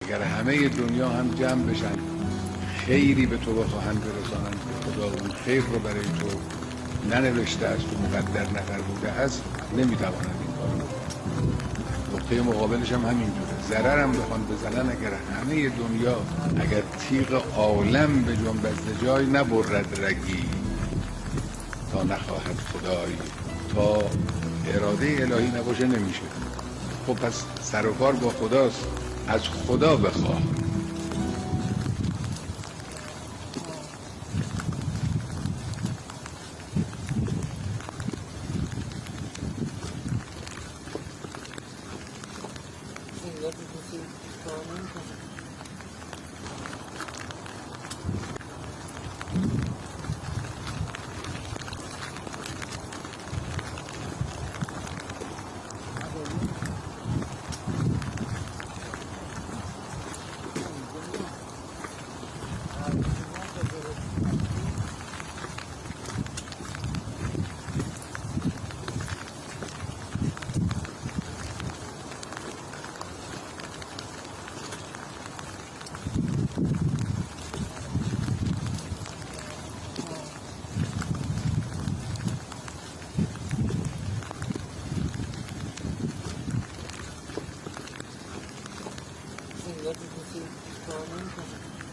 اگر همه دنیا هم جمع بشن خیری به تو بخواهند برسانند که خدا اون خیر رو برای تو ننوشته است و مقدر نفرموده است، نمیتوانند این کار رو بکنند. نقطه مقابلش هم همینجوره. ضرر هم بخوان بزنن، اگر همه دنیا، اگر تیغ عالم به جنبش ز جای نبرد رگی، تا نخواهد خدای، تا اراده الهی نباشه نمیشه. خب پس سر و کار با خداست، از خدا بخواه. Sim, eu preciso falar muito.